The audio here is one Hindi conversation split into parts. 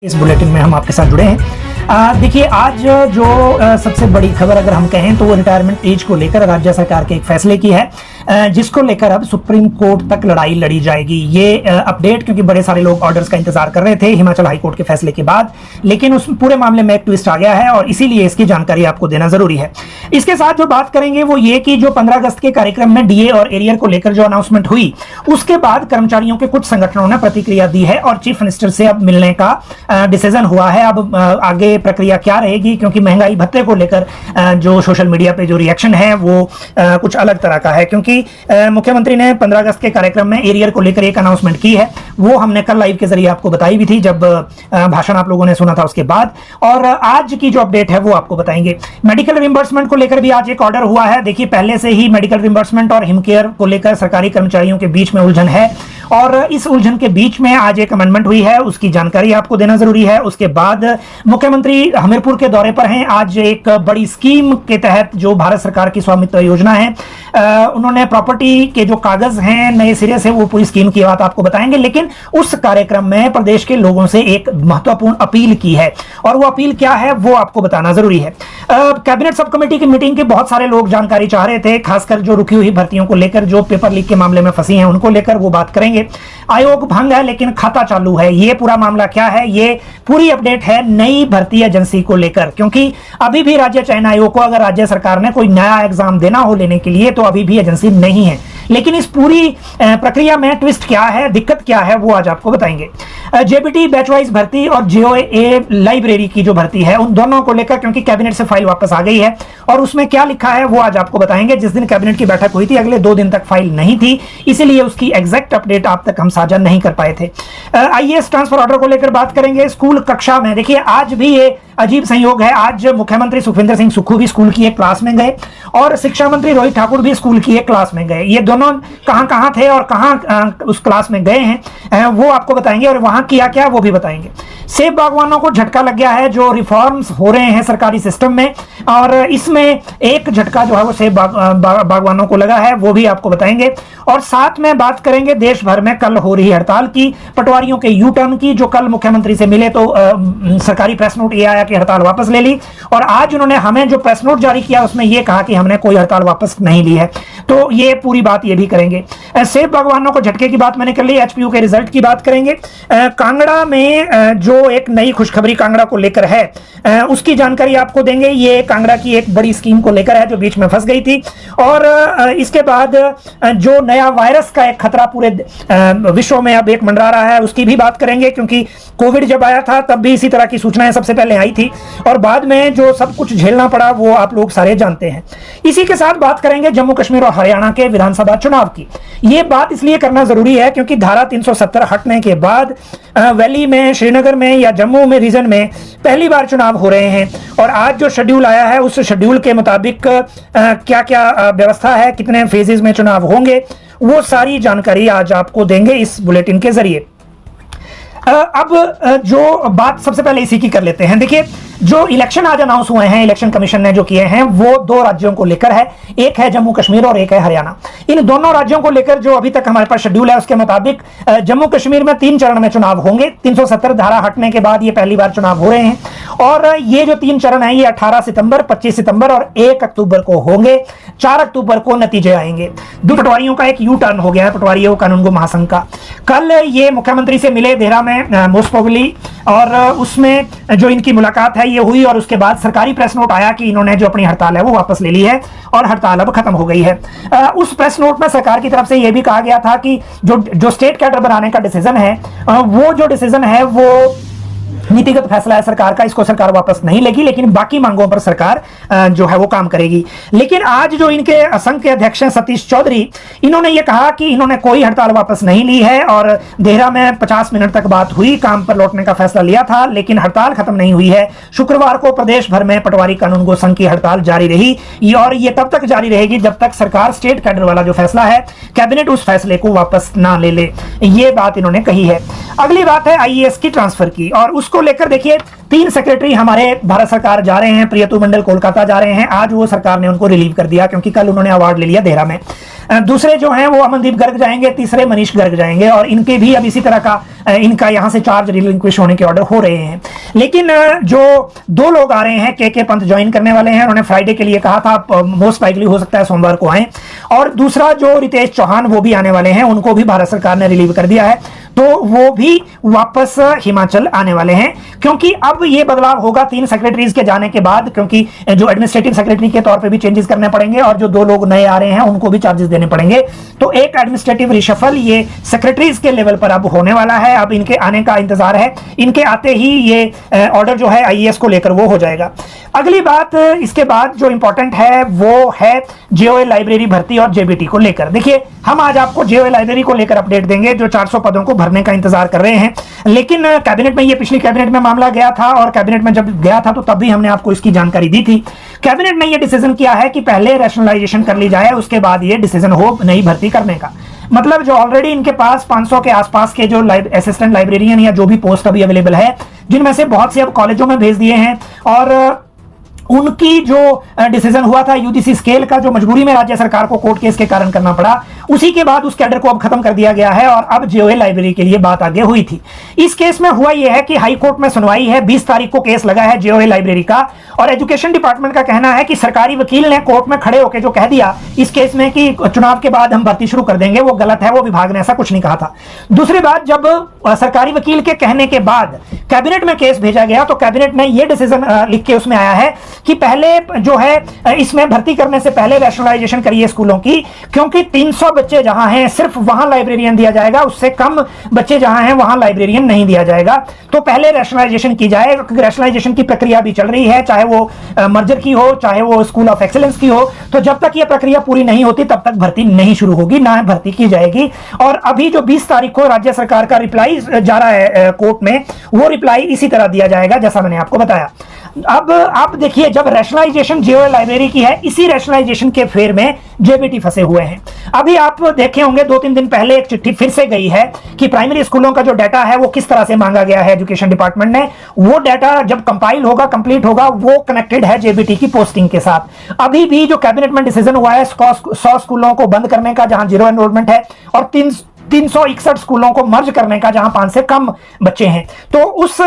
इस बुलेटिन में हम आपके साथ जुड़े हैं। देखिए, आज जो सबसे बड़ी खबर अगर हम कहें तो वो रिटायरमेंट एज को लेकर राज्य सरकार के एक फैसले की है, जिसको लेकर अब सुप्रीम कोर्ट तक लड़ाई लड़ी जाएगी। ये अपडेट क्योंकि बड़े सारे लोग ऑर्डर्स का इंतजार कर रहे थे हिमाचल हाईकोर्ट के फैसले के बाद, लेकिन उस पूरे मामले में एक ट्विस्ट आ गया है और इसीलिए इसकी जानकारी आपको देना जरूरी है। इसके साथ जो बात करेंगे वो ये कि जो 15 अगस्त के कार्यक्रम में डीए और एरियर को लेकर जो अनाउंसमेंट हुई, उसके बाद कर्मचारियों के कुछ संगठनों ने प्रतिक्रिया दी है और चीफ मिनिस्टर से अब मिलने का डिसीजन हुआ है। अब आगे प्रक्रिया क्या रहेगी, क्योंकि महंगाई भत्ते को लेकर जो सोशल मीडिया पे जो रिएक्शन है वो कुछ अलग तरह का है, क्योंकि मुख्यमंत्री ने 15 अगस्त के कार्यक्रम में एरियर को लेकर एक अनाउंसमेंट की है। वो हमने कल लाइव के जरिए आपको बताई भी थी, जब भाषण आप लोगों ने सुना था उसके बाद। और आज की जो अपडेट है वो आपको बताएंगे। मेडिकल रिम्बर्समेंट को लेकर भी आज एक ऑर्डर हुआ है। देखिए, पहले से ही मेडिकल रिम्बर्समेंट और हिमकेयर को लेकर सरकारी कर्मचारियों के बीच में उलझन है और इस उलझन के बीच में आज एक अमेंडमेंट हुई है, उसकी जानकारी आपको देना जरूरी है। उसके बाद मुख्यमंत्री हमीरपुर के दौरे पर हैं। आज एक बड़ी स्कीम के तहत जो भारत सरकार की स्वामित्व योजना है, उन्होंने प्रॉपर्टी के जो कागज हैं नए सिरे से वो पूरी स्कीम की बात आपको बताएंगे। लेकिन उस कार्यक्रम में प्रदेश के लोगों से एक महत्वपूर्ण अपील की है और वो अपील क्या है वो आपको बताना जरूरी है। कैबिनेट सब कमेटी की मीटिंग के बहुत सारे लोग जानकारी चाह रहे थे, खासकर जो रुकी हुई भर्तियों को लेकर, जो पेपर लीक के मामले में फंसी हैं उनको लेकर वो बात करेंगे। आयोग भंग है लेकिन खाता चालू है, ये पूरा मामला क्या है, ये पूरी अपडेट है नई भर्ती एजेंसी को लेकर। क्योंकि अभी भी राज्य चयन आयोग को अगर राज्य सरकार ने कोई नया एग्जाम देना हो लेने के लिए तो अभी भी एजेंसी नहीं है। लेकिन इस पूरी प्रक्रिया में ट्विस्ट क्या है, दिक्कत क्या है, वो आज आपको बताएंगे। जेबीटी बैच वाइज भर्ती और जेओए लाइब्रेरी की जो भर्ती है, उन दोनों को लेकर क्योंकि कैबिनेट से फाइल वापस आ गई है और उसमें क्या लिखा है वो आज आपको बताएंगे। जिस दिन कैबिनेट की बैठक हुई थी अगले 2 दिन तक फाइल नहीं थी, इसीलिए उसकी एग्जैक्ट अपडेट आप तक हम साझा नहीं कर पाए थे। आईएएस ट्रांसफर ऑर्डर को लेकर बात करेंगे। स्कूल कक्षा में देखिए, आज भी ये अजीब संयोग है, आज मुख्यमंत्री सुखविंदर सिंह सुक्खू भी स्कूल की एक क्लास में गए और शिक्षा मंत्री रोहित ठाकुर भी स्कूल की एक क्लास में गए। ये दोनों कहां थे और कहां उस क्लास में गए हैं वो आपको बताएंगे और वहां किया क्या वो भी बताएंगे। सेब बागवानों को झटका लग गया है, जो रिफॉर्म्स हो रहे हैं सरकारी सिस्टम में, और इसमें एक झटका जो है वो सेब बागवानों को लगा है, वो भी आपको बताएंगे। और साथ में बात करेंगे देश भर में कल हो रही हड़ताल की, पटवारियों के यू टर्न की। जो कल मुख्यमंत्री से मिले तो सरकारी प्रेस नोट ये आया कि हड़ताल वापस ले ली, और आज उन्होंने हमें जो प्रेस नोट जारी किया उसमें यह कहा कि हमने कोई हड़ताल वापस नहीं ली है। तो ये पूरी बात ये भी करेंगे। सेब बागवानों को झटके की बात मैंने कर ली, एचपीयू के रिजल्ट की बात करेंगे। कांगड़ा में जो एक नई खुशखबरी कांगड़ा को लेकर है उसकी जानकारी आपको देंगे। ये कांगड़ा की एक बड़ी स्कीम को लेकर है जो बीच में फंस गई थी। और इसके बाद जो नया वायरस का एक खतरा पूरे विश्व में अब एक मंडरा रहा है उसकी भी बात करेंगे, क्योंकि कोविड जब आया था तब भी इसी तरह की सूचनाएं सबसे पहले आई थी और बाद में जो सब कुछ झेलना पड़ा वो आप लोग सारे जानते हैं। इसी के साथ बात करेंगे जम्मू कश्मीर और हरियाणा के विधानसभा चुनाव की। ये बात इसलिए करना जरूरी है क्योंकि धारा 370 हटने के बाद वैली में, श्रीनगर में या जम्मू में रीजन में पहली बार चुनाव हो रहे हैं। और आज जो शेड्यूल आया है उस शेड्यूल के मुताबिक क्या क्या व्यवस्था है, कितने फेजेस में चुनाव होंगे, वो सारी जानकारी आज आपको देंगे इस बुलेटिन के जरिए। अब जो बात सबसे पहले इसी की कर लेते हैं। देखिए, जो इलेक्शन आज अनाउंस हुए हैं, इलेक्शन कमीशन ने जो किए हैं वो 2 राज्यों को लेकर है, एक है जम्मू कश्मीर और एक है हरियाणा। इन दोनों राज्यों को लेकर जो अभी तक हमारे पास शेड्यूल है उसके मुताबिक जम्मू कश्मीर में 3 चरण में चुनाव होंगे। 370 धारा हटने के बाद ये पहली बार चुनाव हो रहे हैं और ये जो 3 चरण है ये 18 सितंबर, 25 सितंबर और 1 अक्टूबर को होंगे। 4 अक्टूबर को नतीजे आएंगे। 2 पटवारियों का एक यू टर्न हो गया है, पटवारियों कानूनगो महासंघ का। कल ये मुख्यमंत्री से मिले देहरा में मोस्ट प्रोबेबली, और उसमें जो इनकी मुलाकात है ये हुई और उसके बाद सरकारी प्रेस नोट आया कि इन्होंने जो अपनी हड़ताल है वो वापस ले ली है और हड़ताल अब खत्म हो गई है। उस प्रेस नोट में सरकार की तरफ से ये भी कहा गया था कि जो स्टेट कैडर बनाने का डिसीजन है वो जो डिसीजन है वो नीतिगत फैसला है सरकार का, इसको सरकार वापस नहीं लेगी, लेकिन बाकी मांगों पर सरकार जो है वो काम करेगी। लेकिन आज जो इनके संघ के अध्यक्ष हैं सतीश चौधरी, इन्होंने ये कहा कि इन्होंने कोई हड़ताल वापस नहीं ली है और देहरा में 50 मिनट तक बात हुई, काम पर लौटने का फैसला लिया था, लेकिन हड़ताल खत्म नहीं हुई है। शुक्रवार को प्रदेश भर में पटवारी कानूनगो संघ की हड़ताल जारी रही और ये तब तक जारी रहेगी जब तक सरकार स्टेट कैडर वाला जो फैसला है कैबिनेट उस फैसले को वापस ना ले ले। ये बात इन्होंने कही है। अगली बात है आईएएस की ट्रांसफर की, और उसको लेकर देखिए 3 सेक्रेटरी हमारे भारत सरकार जा रहे हैं। प्रियतु मंडल कोलकाता जा रहे हैं, आज वो सरकार ने उनको रिलीव कर दिया क्योंकि कल उन्होंने अवार्ड ले लिया देहरा में। दूसरे जो हैं वो अमनदीप गर्ग जाएंगे, तीसरे मनीष गर्ग जाएंगे, और इनके भी अब इसी तरह का इनका यहां से चार्ज रिलिंक्विश होने के ऑर्डर हो रहे हैं। लेकिन जो 2 लोग आ रहे हैं, के पंत ज्वाइन करने वाले हैं, उन्होंने फ्राइडे के लिए कहा था, मोस्ट लाइकली हो सकता है सोमवार को आए, और दूसरा जो रितेश चौहान वो भी आने वाले हैं, उनको भी भारत सरकार ने रिलीव कर दिया है, तो वो भी वापस हिमाचल आने वाले हैं। क्योंकि अब ये बदलाव होगा 3 सेक्रेटरीज के जाने के बाद, क्योंकि जो एडमिनिस्ट्रेटिव सेक्रेटरी के तौर पे भी चेंजेस करने पड़ेंगे और जो 2 लोग नए आ रहे हैं उनको भी चार्जेस देने पड़ेंगे। तो एक एडमिनिस्ट्रेटिव रिशफल ये सेक्रेटरीज के लेवल पर अब होने वाला है। अब इनके आने का इंतजार है, इनके आते ही ये ऑर्डर जो है आईएएस को लेकर वो हो जाएगा। अगली बात इसके बाद जो इंपॉर्टेंट है वो है जेओए लाइब्रेरी भर्ती और जेबीटी को लेकर। देखिए, हम आज आपको जेओए लाइब्रेरी को लेकर अपडेट देंगे, जो 400 पदों को भरने का इंतजार कर रहे हैं। लेकिन कैबिनेट में, ये पिछली कैबिनेट में मामला गया था, और कैबिनेट में जब गया था तो तब भी हमने आपको इसकी जानकारी दी थी। कैबिनेट ने यह डिसीजन किया है कि पहले रैशनलाइजेशन कर ली जाए, उसके बाद ये डिसीजन हो नई भर्ती करने का। मतलब जो ऑलरेडी इनके पास 500 के आसपास के जो असिस्टेंट लाइब्रेरियन या जो भी पोस्ट अभी अवेलेबल है, जिनमें से बहुत से अब कॉलेजों में भेज दिए हैं, और उनकी जो डिसीजन हुआ था यूजीसी स्केल का, जो मजबूरी में राज्य सरकार को कोर्ट केस के कारण करना पड़ा, उसी के बाद उस कैडर को अब खत्म कर दिया गया है, और अब जेओए लाइब्रेरी के लिए बात आगे हुई थी। इस केस में हुआ यह है कि हाई कोर्ट में सुनवाई है, 20 तारीख को केस लगा है जेओए लाइब्रेरी का, और एजुकेशन डिपार्टमेंट का कहना है कि सरकारी वकील ने कोर्ट में खड़े होकर जो कह दिया इस केस में कि चुनाव के बाद हम भर्ती शुरू कर देंगे, वो गलत है, वो विभाग ने ऐसा कुछ नहीं कहा था। दूसरी बात, जब सरकारी वकील के कहने के बाद कैबिनेट में केस भेजा गया, तो कैबिनेट ने यह डिसीजन लिख के उसमें आया है कि पहले जो है इसमें भर्ती करने से पहले रैशनलाइजेशन करिए स्कूलों की, क्योंकि 300 बच्चे जहां हैं सिर्फ वहां लाइब्रेरियन दिया जाएगा, उससे कम बच्चे जहां हैं वहां लाइब्रेरियन नहीं दिया जाएगा। तो पहले रैशनलाइजेशन की जाए। रैशनलाइजेशन की प्रक्रिया भी चल रही है, चाहे वो मर्जर की हो, चाहे वो स्कूल ऑफ एक्सीलेंस की हो। तो जब तक ये प्रक्रिया पूरी नहीं होती तब तक भर्ती नहीं शुरू होगी, ना भर्ती की जाएगी। और अभी जो 20 तारीख को राज्य सरकार का रिप्लाई जा रहा है कोर्ट में, वो रिप्लाई इसी तरह दिया जाएगा जैसा मैंने आपको बताया। अब आप देखिए, जब रैशनलाइजेशन जेओए लाइब्रेरी की है, इसी रैशनलाइजेशन के फेर में जेबीटी फंसे हुए हैं। अभी आप देखे होंगे 2-3 दिन पहले एक चिट्ठी फिर से गई है कि प्राइमरी स्कूलों का जो डाटा है वो किस तरह से मांगा गया है एजुकेशन डिपार्टमेंट ने। वो डाटा जब कंपाइल होगा, कंप्लीट होगा, वो कनेक्टेड है जेबीटी की पोस्टिंग के साथ। अभी भी जो कैबिनेट में डिसीजन हुआ है 100 स्कूलों को बंद करने का जहां 0 एनरोलमेंट है, और 361 स्कूलों को मर्ज करने का जहां 5 से कम बच्चे हैं, तो उस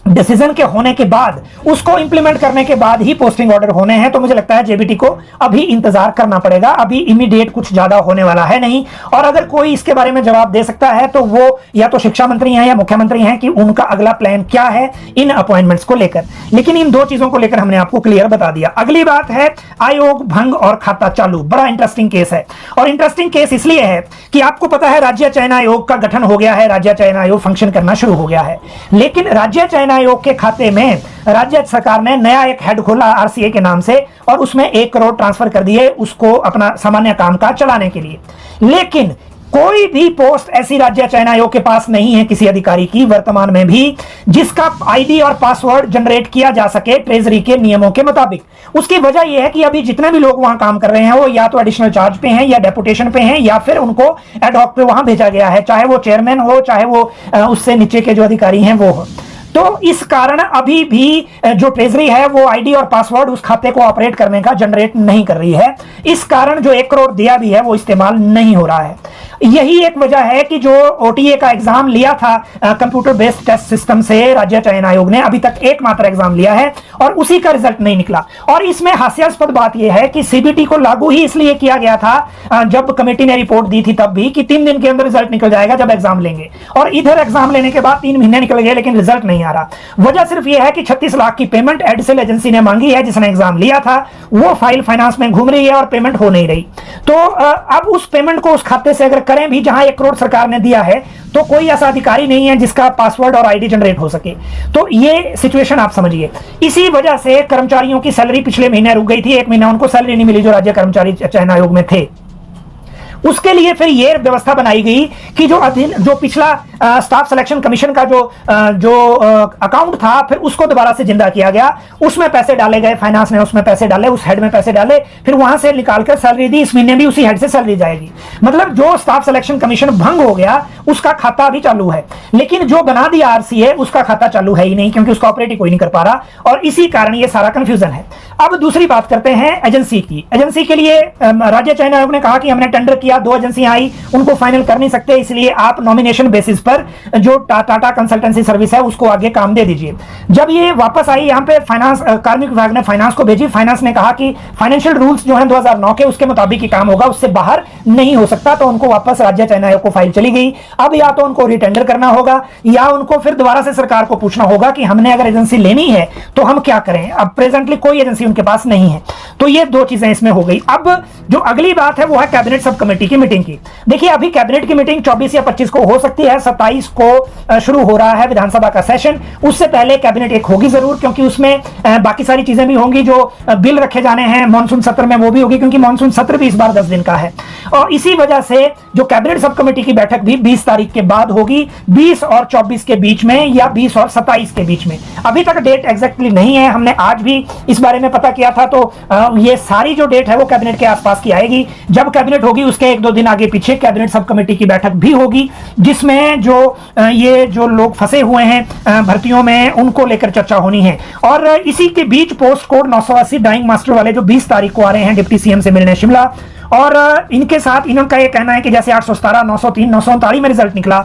डिसीजन के होने के बाद, उसको इंप्लीमेंट करने के बाद ही पोस्टिंग ऑर्डर होने हैं। तो मुझे लगता है जेबीटी को अभी इंतजार करना पड़ेगा, अभी इमीडिएट कुछ ज्यादा होने वाला है नहीं। और अगर कोई इसके बारे में जवाब दे सकता है तो वो या तो शिक्षा मंत्री हैं या मुख्यमंत्री हैं कि उनका अगला प्लान क्या है इन अपॉइंटमेंट्स को लेकर। लेकिन इन 2 चीजों को लेकर हमने आपको क्लियर बता दिया। अगली बात है आयोग भंग और खाता चालू। बड़ा इंटरेस्टिंग केस है, और इंटरेस्टिंग केस इसलिए है कि आपको पता है राज्य चयन आयोग का गठन हो गया है, राज्य चयन आयोग फंक्शन करना शुरू हो गया है। लेकिन राज्य चयन आयोग के खाते में राज्य सरकार ने नया एक हेड खोला आरसीए के नाम से, और उसमें 1 करोड़ ट्रांसफर कर दिए उसको अपना सामान्य कामकाज चलाने के लिए। लेकिन कोई भी पोस्ट ऐसी राज्य चयन आयोग के पास नहीं है किसी अधिकारी की वर्तमान में भी, जिसका आईडी और पासवर्ड जनरेट किया जा सके ट्रेजरी के नियमों के मुताबिक। उसकी वजह यह है कि अभी जितने भी लोग वहां काम कर रहे हैं वो या तो एडिशनल चार्ज पे हैं, या डेपुटेशन पे हैं, या फिर उनको एडहॉक पे वहां भेजा गया है, चाहे वो चेयरमैन हो, चाहे वो उससे नीचे के जो अधिकारी हैं वो हो। तो इस कारण अभी भी जो ट्रेजरी है वो आईडी और पासवर्ड उस खाते को ऑपरेट करने का जनरेट नहीं कर रही है। इस कारण जो 1 करोड़ दिया भी है वो इस्तेमाल नहीं हो रहा है। यही एक वजह है कि जो ओटीए का एग्जाम लिया था कंप्यूटर बेस्ड टेस्ट सिस्टम से राज्य चयन आयोग ने, अभी तक एकमात्र एग्जाम लिया है और उसी का रिजल्ट नहीं निकला। और इसमें हास्यास्पद बात यह है कि सीबीटी को लागू ही इसलिए किया गया था जब कमेटी ने रिपोर्ट दी थी तब भी, कि 3 दिन के अंदर रिजल्ट निकल जाएगा जब एग्जाम लेंगे, और इधर एग्जाम लेने के बाद 3 महीने निकल गए लेकिन रिजल्ट नहीं आ रहा। वजह सिर्फ यह है कि 36 लाख की पेमेंट एडसेल एजेंसी ने मांगी है, जिसने एग्जाम लिया था, वो फाइल फाइनेंस में घूम रही है और पेमेंट हो नहीं रही। तो अब उस पेमेंट को उस खाते से अगर करें भी जहां 1 करोड़ सरकार ने दिया है, तो कोई ऐसा अधिकारी नहीं है जिसका पासवर्ड और आईडी जनरेट हो सके। तो ये सिचुएशन आप समझिए। इसी वजह से कर्मचारियों की सैलरी पिछले महीने रुक गई थी, 1 महीना उनको सैलरी नहीं मिली जो राज्य कर्मचारी चयन आयोग में थे। उसके लिए फिर ये व्यवस्था बनाई गई कि जो पिछला स्टाफ सिलेक्शन कमीशन का जो अकाउंट था, फिर उसको दोबारा से जिंदा किया गया, उसमें पैसे डाले गए, फाइनेंस ने उसमें पैसे डाले, उस हेड में पैसे डाले, फिर वहां से निकालकर सैलरी दी, इस महीने भी उसी हेड से सैलरी जाएगी। मतलब जो स्टाफ सिलेक्शन कमीशन भंग हो गया उसका खाता अभी चालू है, लेकिन जो बना दिया आरसीए उसका खाता चालू है ही नहीं, क्योंकि उसका ऑपरेट ही कोई नहीं कर पा रहा, और इसी कारण ये सारा कंफ्यूजन है। अब दूसरी बात करते हैं एजेंसी की। एजेंसी के लिए राज्य चयन आयोग ने कहा कि हमने टेंडर किया, 2 एजेंसियां आई, उनको फाइनल कर नहीं सकते, इसलिए आप नॉमिनेशन बेसिस पर जो टाटा कंसल्टेंसी सर्विस है उसको आगे काम दे दीजिए। जब ये वापस आई यहाँ पे फाइनेंस, कार्मिक विभाग ने फाइनेंस को भेजी, फाइनेंस ने कहा कि फाइनेंशियल रूल्स जो हैं 2009 के, उसके मुताबिक ही काम होगा, उससे बाहर नहीं हो सकता, तो उनको वापस राज्य चयन आयोग को फाइल चली गई। अब या तो उनको रिटेंडर करना होगा या उनको फिर दोबारा से सरकार को पूछना होगा कि हमने अगर एजेंसी लेनी है तो हम क्या करें। अब प्रेजेंटली कोई एजेंसी उनके पास नहीं है, तो ये 2 चीजें इसमें हो गई। अब जो अगली बात है वो है कैबिनेट सब कमेटी की मीटिंग की। देखिए अभी कैबिनेट की मीटिंग 24 या 25 को हो सकती है, 27 को शुरू हो रहा है विधानसभा का सेशन, उससे पहले कैबिनेट एक होगी जरूर, क्योंकि उसमें बाकी सारी चीजें भी होंगी, जो बिल रखे जाने हैं मॉनसून सत्र में वो भी होगी, क्योंकि मॉनसून सत्र भी इस बार 10 दिन का है, और इसी वजह से जो कैबिनेट सब कमेटी की बैठक भी 20 तारीख के बाद होगी, 20 और 24 के बीच में या 20 और 27 के बीच में। अभी तक डेट एग्जैक्टली नहीं है, हमने आज भी इस बारे में पता किया था, तो ये सारी जो डेट है वो कैबिनेट के आसपास की आएगी। जब कैबिनेट होगी उसके 1-2 दिन आगे पीछे कैबिनेट सब कमेटी की बैठक भी होगी, जिसमें जो लोग फंसे हुए हैं भर्तियों में उनको लेकर चर्चा होनी है। और इसी के बीच पोस्ट कोड 980 डाइंग मास्टर वाले जो 20 तारीख को आ रहे हैं डिप्टी सीएम से मिलने शिमला, और इनके साथ इनका ये कहना है कि जैसे 817, 903, 939 में रिजल्ट निकला,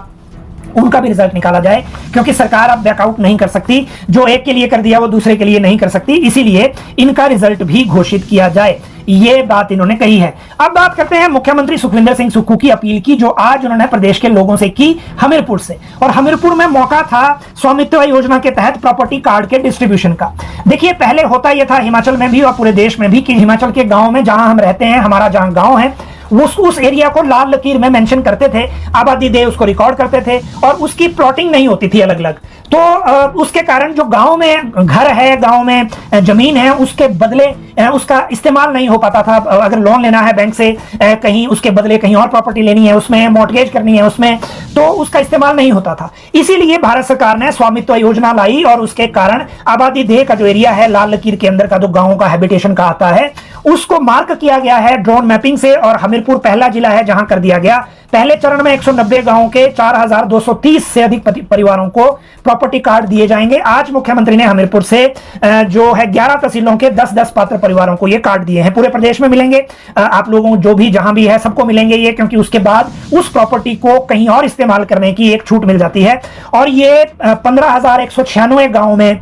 उनका भी रिजल्ट निकाला जाए, क्योंकि सरकार अब बैकआउट नहीं कर सकती, जो एक के लिए कर दिया वो दूसरे के लिए नहीं कर सकती, इसीलिए इनका रिजल्ट भी घोषित किया जाए, ये बात इन्होंने कही है। अब बात करते हैं मुख्यमंत्री सुखविंदर सिंह सुक्खू की अपील की, जो आज उन्होंने प्रदेश के लोगों से की हमीरपुर से, और हमीरपुर में मौका था स्वामित्व योजना के तहत प्रॉपर्टी कार्ड के डिस्ट्रीब्यूशन का। देखिए पहले होता यह था हिमाचल में भी और पूरे देश में भी कि हिमाचल के गांव में जहां हम रहते हैं, हमारा जहां गांव है, उस एरिया को लाल लकीर में मेंशन करते थे, आबादी दे उसको रिकॉर्ड करते थे, और उसकी प्लॉटिंग नहीं होती थी अलग अलग, तो उसके कारण जो गांव में घर है, गांव में जमीन है, उसके बदले उसका इस्तेमाल नहीं हो पाता था। अगर लोन लेना है बैंक से, कहीं उसके बदले कहीं और प्रॉपर्टी लेनी है, उसमें मॉर्टगेज करनी है उसमें, तो उसका इस्तेमाल नहीं होता था। इसीलिए भारत सरकार ने स्वामित्व योजना लाई, और उसके कारण आबादी देह का जो एरिया है लाल लकीर के अंदर का, जो गांवों का हैबिटेशन का आता है, उसको मार्क किया गया है ड्रोन मैपिंग से, और हमीरपुर पहला जिला है जहां कर दिया गया। पहले चरण में 190 गांवों के 4230 से अधिक परिवारों को प्रॉपर्टी कार्ड दिए जाएंगे। आज मुख्यमंत्री ने हमीरपुर से जो है 11 तहसीलों के 10-10 पात्र परिवारों को ये कार्ड दिए हैं। पूरे प्रदेश में मिलेंगे, आप लोगों जो भी जहां भी है सबको मिलेंगे ये, क्योंकि उसके बाद उस प्रॉपर्टी को कहीं और इस्तेमाल करने की एक छूट मिल जाती है। और ये 15,196 गांवों में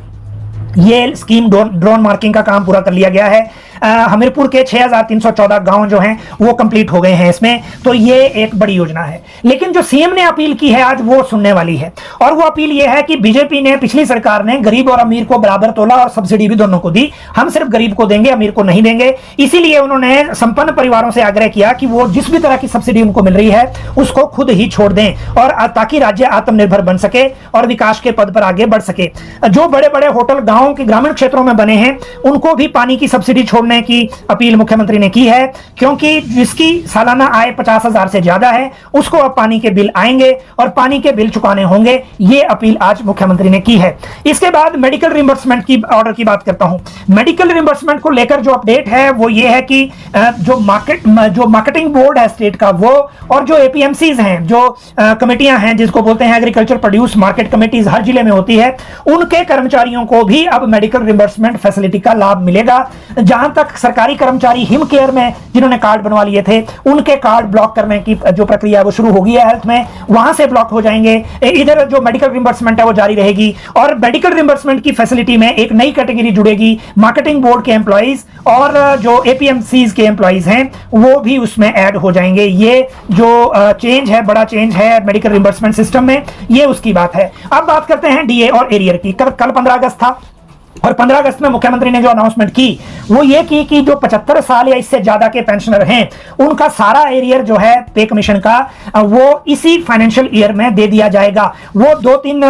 ये स्कीम ड्रोन मार्किंग का काम पूरा कर लिया गया है। हमीरपुर के 6,314 गांव जो हैं वो कंप्लीट हो गए हैं इसमें, तो ये एक बड़ी योजना है। लेकिन जो सीएम ने अपील की है आज वो सुनने वाली है, और वो अपील ये है कि बीजेपी ने, पिछली सरकार ने गरीब और अमीर को बराबर तोला और सब्सिडी भी दोनों को दी, हम सिर्फ गरीब को देंगे, अमीर को नहीं देंगे। इसीलिए उन्होंने संपन्न परिवारों से आग्रह किया कि वो जिस भी तरह की सब्सिडी उनको मिल रही है उसको खुद ही छोड़ दें, और ताकि राज्य आत्मनिर्भर बन सके और विकास के पद पर आगे बढ़ सके। जो बड़े बड़े होटल गांव के ग्रामीण क्षेत्रों में बने हैं उनको भी पानी की सब्सिडी छोड़ने की अपील मुख्यमंत्री ने की है, क्योंकि जिसकी सालाना आय 50,000 से ज्यादा है उसको अब पानी के बिल आएंगे और पानी के बिल चुकाने होंगे। ये अपील आज मुख्यमंत्री ने की है। इसके बाद मेडिकल रिम्बर्समेंट की ऑर्डर की बात करता हूं। मेडिकल रिम्बर्समेंट को लेकर जो अपडेट है वो ये है कि जो मार्केटिंग बोर्ड है स्टेट का, वो और जो एपीएमसीज हैं, जो कमेटियां हैं जिसको बोलते हैं एग्रीकल्चर प्रोड्यूस मार्केट कमेटीज, हर जिले में होती है, उनके कर्मचारियों को भी अब मेडिकल रिम्बर्समेंट फैसिलिटी का लाभ मिलेगा। जहां तक सरकारी कर्मचारी हिम केयर में जिन्होंने कार्ड बनवा लिए थे उनके कार्ड ब्लॉक करने की जो प्रक्रिया वो शुरू हो गई है हेल्थ में, वहां से ब्लॉक हो जाएंगे। इधर जो मेडिकल रिम्बर्समेंट है वो जारी रहेगी, और मेडिकल रिम्बर्समेंट की फैसिलिटी में एक नई कैटेगरी जुड़ेगी, मार्केटिंग बोर्ड के एम्प्लॉइज, और जो एपीएमसीज के एम्प्लॉइज हैं वो भी उसमें ऐड हो जाएंगे। ये जो चेंज है, बड़ा चेंज है मेडिकल रिम्बर्समेंट सिस्टम में, ये उसकी बात है। अब बात करते हैं डीए और एरियर की। कल 15 अगस्त था, और 15 अगस्त में मुख्यमंत्री ने जो अनाउंसमेंट की वो ये की कि जो 75 साल या इससे ज्यादा के पेंशनर हैं उनका सारा एरियर जो है पे कमीशन का वो इसी फाइनेंशियल ईयर में दे दिया जाएगा। वो 2-3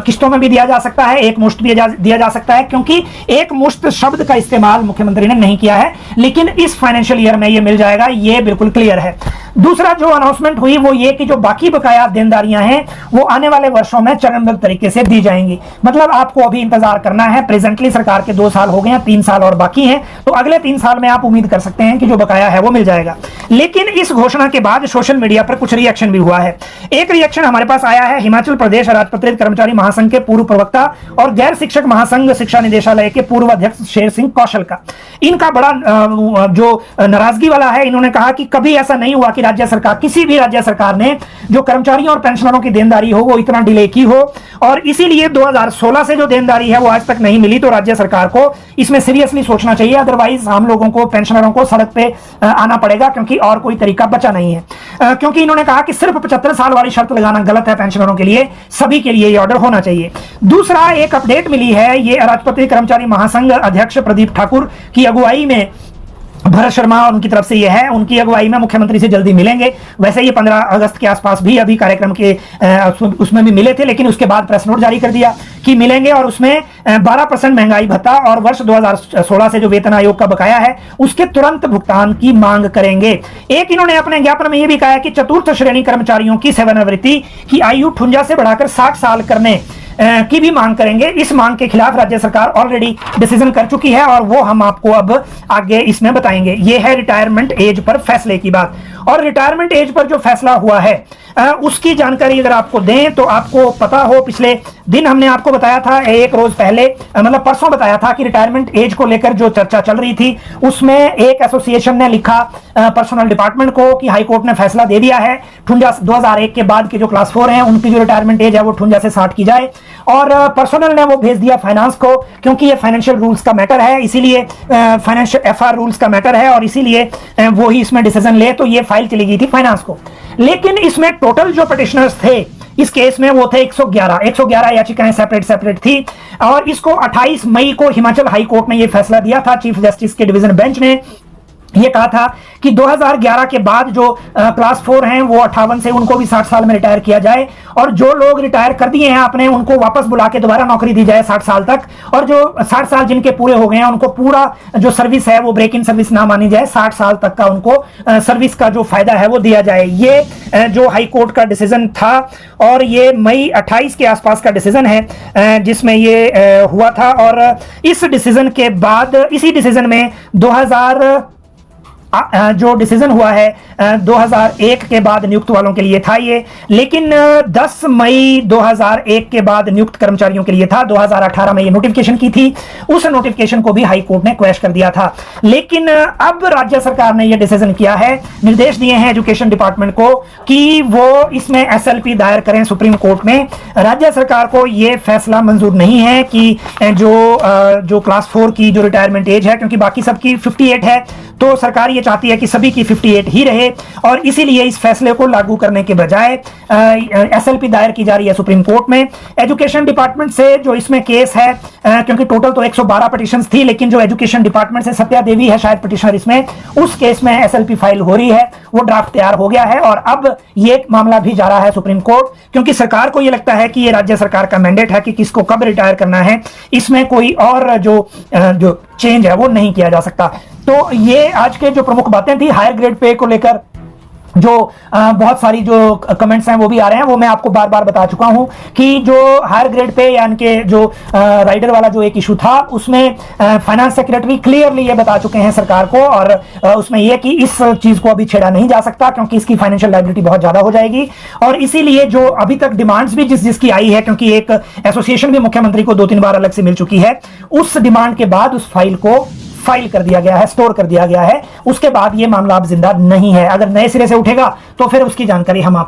किस्तों में भी दिया जा सकता है, एक मुश्त भी दिया जा सकता है, क्योंकि एक मुश्त शब्द का इस्तेमाल मुख्यमंत्री ने नहीं किया है, लेकिन इस फाइनेंशियल ईयर में ये मिल जाएगा, ये बिल्कुल क्लियर है। दूसरा जो अनाउंसमेंट हुई वो ये कि जो बाकी बकाया देनदारियां हैं वो आने वाले वर्षों में चरणबद्ध तरीके से दी जाएंगी। मतलब आपको अभी इंतजार करना है। प्रेजेंटली सरकार के 2 साल हो गए हैं, 3 साल और बाकी हैं, तो अगले 3 साल में आप उम्मीद कर सकते हैं कि जो बकाया है वो मिल जाएगा। लेकिन इस घोषणा के बाद सोशल मीडिया पर कुछ रिएक्शन भी हुआ है। एक रिएक्शन हमारे पास आया है हिमाचल प्रदेश राजपत्रित कर्मचारी महासंघ के पूर्व प्रवक्ता और गैर शिक्षक महासंघ शिक्षा निदेशालय के पूर्व अध्यक्ष शेर सिंह कौशल का। इनका बड़ा जो नाराजगी वाला है, इन्होंने कहा कि कभी ऐसा नहीं हुआ कि राज्य सरकार, किसी भी राज्य सरकार ने जो कर्मचारियों और पेंशनरों की देनदारी हो वो इतना डिले की हो, और इसीलिए 2016 से जो देनदारी है वो आज तक नहीं मिली। तो राज्य सरकार को इसमें सीरियसली सोचना चाहिए, अदरवाइज हम लोगों को, पेंशनरों को सड़क पे आना पड़ेगा, क्योंकि और कोई तरीका बचा नहीं है। क्योंकि इन्होंने कहा कि सिर्फ 75 साल वाली शर्त लगाना गलत है पेंशनरों के लिए, सभी के लिए ये ऑर्डर होना चाहिए। दूसरा एक अपडेट मिली है, ये राजपत्रित कर्मचारी महासंघ अध्यक्ष प्रदीप ठाकुर की अगुवाई में, भरत शर्मा और उनकी तरफ से ये है, उनकी अगुवाई में मुख्यमंत्री से जल्दी मिलेंगे। वैसे ये 15 अगस्त के आसपास भी अभी कार्यक्रम के उसमें भी मिले थे, लेकिन उसके बाद प्रेस नोट जारी कर दिया कि मिलेंगे, और उसमें 12% महंगाई भत्ता और वर्ष 2016 से जो वेतन आयोग का बकाया है उसके तुरंत भुगतान की मांग करेंगे। एक इन्होंने अपने ज्ञापन में यह भी कहा है कि चतुर्थ श्रेणी कर्मचारियों की सेवानिवृत्ति की आयु 58 से बढ़ाकर 60 साल करने की भी मांग करेंगे। इस मांग के खिलाफ राज्य सरकार ऑलरेडी डिसीजन कर चुकी है, और वो हम आपको अब आगे इसमें बताएंगे। ये है रिटायरमेंट एज पर फैसले की बात। और रिटायरमेंट एज पर जो फैसला हुआ है उसकी जानकारी अगर आपको दें तो आपको पता हो, पिछले दिन हमने आपको बताया था, एक रोज पहले मतलब परसों बताया था कि रिटायरमेंट एज को लेकर जो चर्चा चल रही थी उसमें एक एसोसिएशन ने लिखा पर्सनल डिपार्टमेंट को कि हाईकोर्ट ने फैसला दे दिया है 2001 के बाद के जो क्लास 4 हैं उनकी जो रिटायरमेंट एज है वो 58 से 60 की जाए। और पर्सनल ने वो भेज दिया फाइनेंस को, क्योंकि ये फाइनेंशियल रूल्स का मैटर है, इसीलिए फाइनेंशियल एफआर रूल्स का मैटर है, और इसीलिए वो ही इसमें डिसीजन ले, तो ये फाइल चली गई थी फाइनेंस को। लेकिन इसमें टोटल जो पिटिशनर्स थे इस केस में वो थे 111 याचिकाएं सेपरेट थी, और इसको 28 मई को हिमाचल हाई कोर्ट ने ये फैसला दिया था। चीफ जस्टिस के डिवीजन बेंच ने ये कहा था कि 2011 के बाद जो क्लास 4 हैं वो 58 से उनको भी 60 साल में रिटायर किया जाए, और जो लोग रिटायर कर दिए हैं आपने उनको वापस बुला के दोबारा नौकरी दी जाए 60 साल तक, और जो 60 साल जिनके पूरे हो गए हैं उनको पूरा जो सर्विस है वो ब्रेक इन सर्विस ना मानी जाए, 60 साल तक का उनको सर्विस का जो फायदा है वो दिया जाए। ये जो हाई कोर्ट का डिसीजन था, और ये मई 28 के आसपास का डिसीजन है जिसमें ये हुआ था। और इस डिसीजन के बाद, इसी डिसीजन में जो डिसीजन हुआ है 2001 के बाद नियुक्त वालों के लिए था ये, लेकिन 10 मई 2001 के बाद नियुक्त कर्मचारियों के लिए था। 2018 में ये नोटिफिकेशन की थी, उस नोटिफिकेशन को भी हाई कोर्ट ने क्वैश कर दिया था। लेकिन अब राज्य सरकार ने ये डिसीजन किया है, निर्देश दिए हैं एजुकेशन डिपार्टमेंट को कि वो इसमें एसएलपी दायर करें सुप्रीम कोर्ट में। राज्य सरकार को ये फैसला मंजूर नहीं है कि जो क्लास 4 की जो रिटायरमेंट एज है, क्योंकि बाकी सबकी 58 है, तो सरकार ये चाहती है कि सभी की 58 ही रहे, और इसीलिए इस फैसले को लागू करने के बजाय एसएलपी दायर की जा रही है सुप्रीम कोर्ट में। एजुकेशन डिपार्टमेंट से जो इसमें केस है, क्योंकि टोटल तो 112 पिटीशंस थी, लेकिन जो एजुकेशन डिपार्टमेंट से सत्या देवी है शायद पिटीशनर इसमें, उस केस में एसएलपी फाइल हो रही है, वो ड्राफ्ट तैयार हो गया है, और अब ये मामला भी जा रहा है सुप्रीम कोर्ट, क्योंकि सरकार को ये लगता है कि ये राज्य सरकार का मैंडेट है कि किसको कब रिटायर करना है, इसमें कोई और जो चेंज है वो नहीं किया जा सकता। तो ये आज के जो प्रमुख बातें थी हायर ग्रेड पे को लेकर, जो बहुत सारी जो कमेंट्स हैं वो भी आ रहे हैं, वो मैं आपको बार बार बता चुका हूं कि जो हायर ग्रेड पे यानी कि जो राइडर वाला जो एक इशू था उसमें फाइनेंस सेक्रेटरी क्लियरली ये बता चुके हैं सरकार को, और उसमें ये कि इस चीज को अभी छेड़ा नहीं जा सकता क्योंकि इसकी फाइनेंशियल लायबिलिटी बहुत ज्यादा हो जाएगी। और इसीलिए जो अभी तक डिमांड्स भी जिसकी आई है, क्योंकि एक एसोसिएशन भी मुख्यमंत्री को 2-3 बार अलग से मिल चुकी है, उस डिमांड के बाद उस फाइल को फाइल कर दिया गया है, स्टोर कर दिया गया है। उसके बाद ये मामला अब जिंदा नहीं है, अगर नए सिरे से उठेगा तो फिर उसकी जानकारी हम आपको